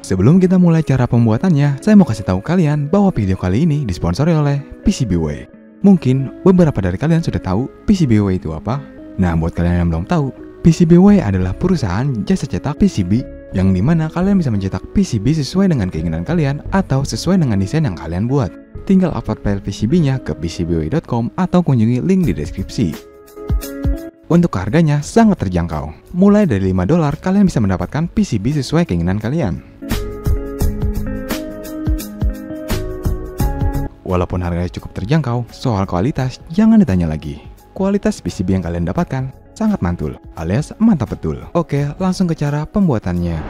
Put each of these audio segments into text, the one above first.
Sebelum kita mulai cara pembuatannya, saya mau kasih tahu kalian bahwa video kali ini disponsori oleh PCBWay. Mungkin beberapa dari kalian sudah tahu PCBWay itu apa? Nah, buat kalian yang belum tahu, PCBWay adalah perusahaan jasa cetak PCB yang dimana kalian bisa mencetak PCB sesuai dengan keinginan kalian atau sesuai dengan desain yang kalian buat. Tinggal upload file PCB-nya ke pcbway.com atau kunjungi link di deskripsi. Untuk harganya sangat terjangkau. Mulai dari $5 kalian bisa mendapatkan PCB sesuai keinginan kalian. Walaupun harganya cukup terjangkau, soal kualitas jangan ditanya lagi. Kualitas PCB yang kalian dapatkan sangat mantul, alias mantap betul. Oke, langsung ke cara pembuatannya.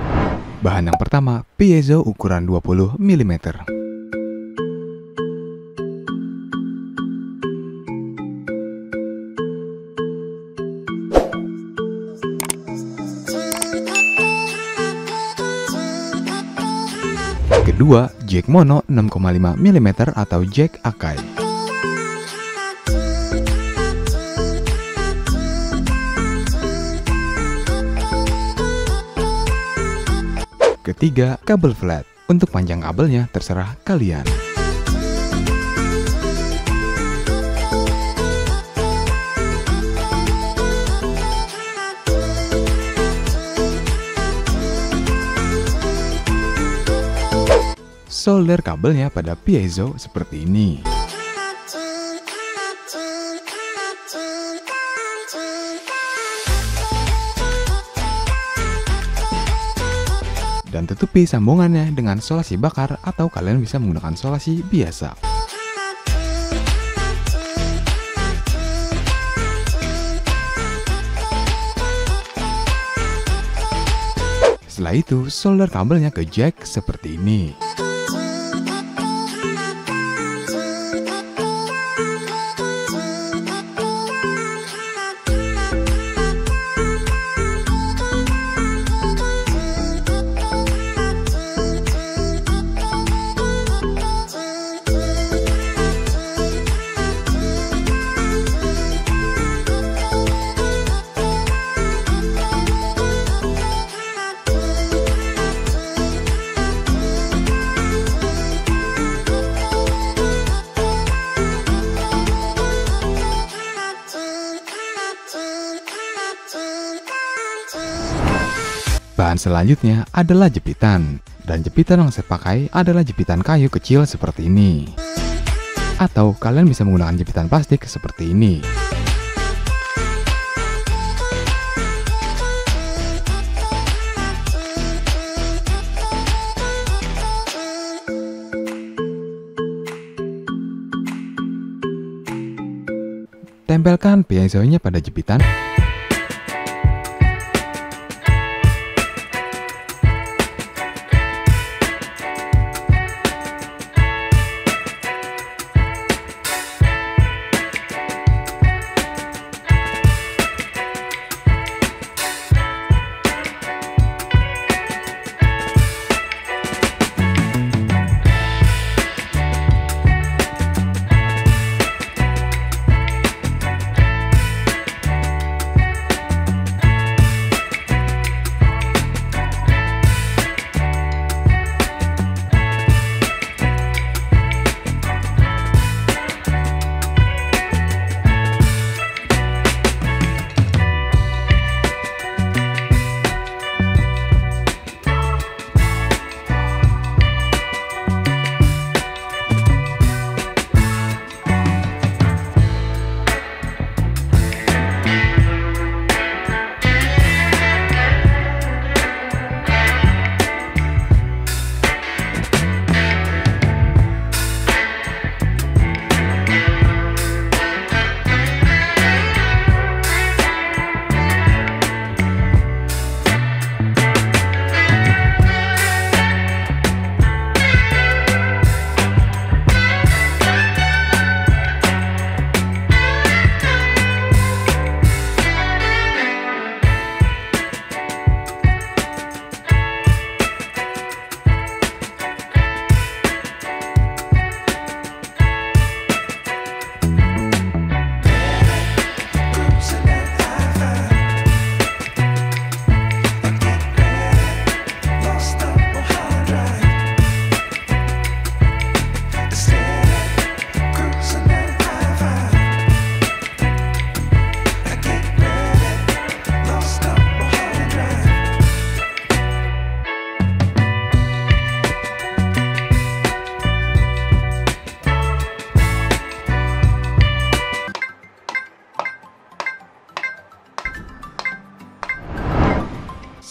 Bahan yang pertama, piezo ukuran 20 mm. Kedua, jack mono 6,5 mm atau jack Akai. Ketiga, kabel flat. Untuk panjang kabelnya terserah kalian. Solder kabelnya pada piezo seperti ini. Dan tutupi sambungannya dengan solasi bakar atau kalian bisa menggunakan solasi biasa. Setelah itu, solder kabelnya ke jack seperti ini. Bahan selanjutnya adalah jepitan, dan jepitan yang saya pakai adalah jepitan kayu kecil seperti ini. Atau kalian bisa menggunakan jepitan plastik seperti ini. Tempelkan piezonya pada jepitan.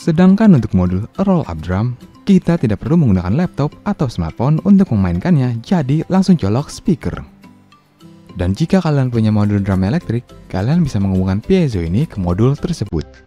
Sedangkan untuk modul roll-up drum, kita tidak perlu menggunakan laptop atau smartphone untuk memainkannya, jadi langsung colok speaker. Dan jika kalian punya modul drum elektrik, kalian bisa menghubungkan piezo ini ke modul tersebut.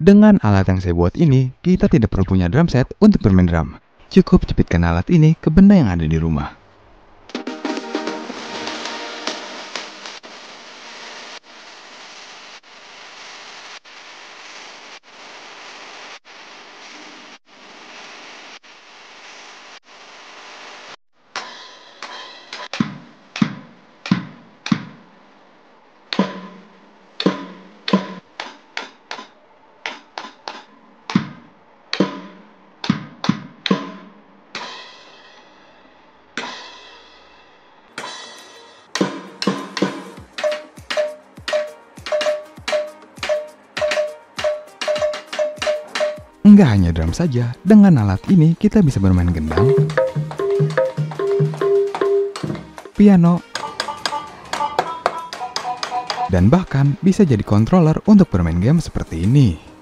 Dengan alat yang saya buat ini, kita tidak perlu punya drum set untuk bermain drum. Cukup jepitkan alat ini ke benda yang ada di rumah. Enggak hanya drum saja, dengan alat ini kita bisa bermain gendang, piano, dan bahkan bisa jadi controller untuk bermain game seperti ini.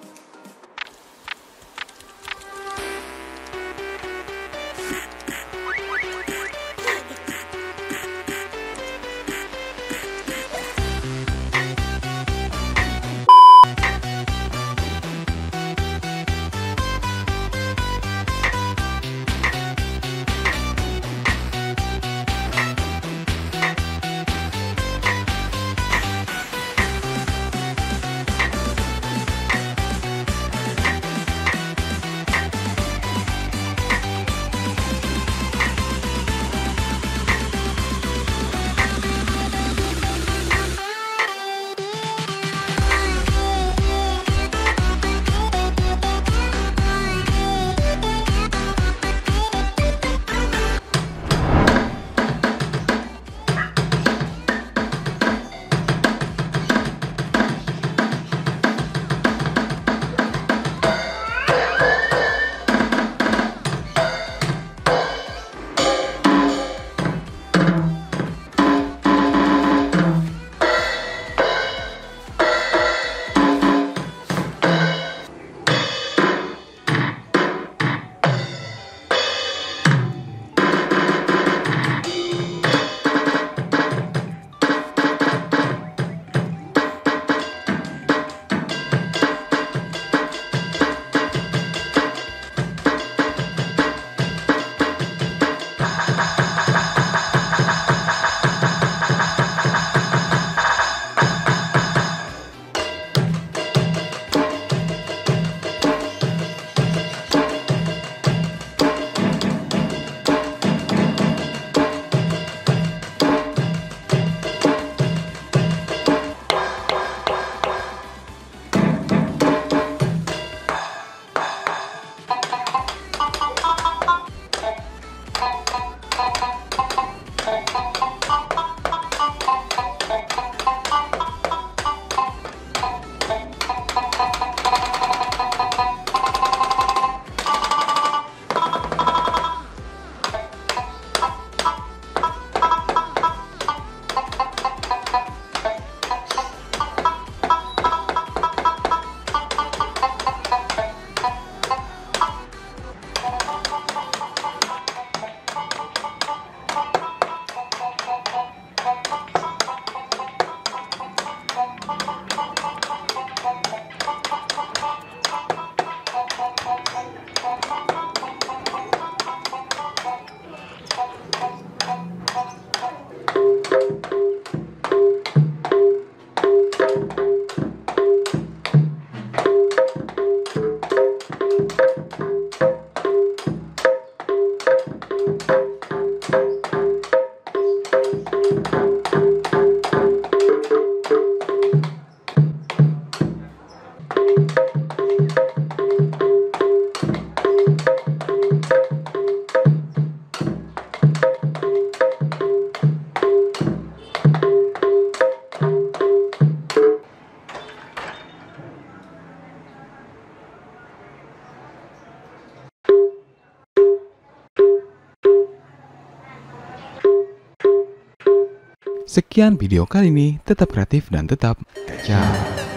Sekian video kali ini, tetap kreatif dan tetap ciao.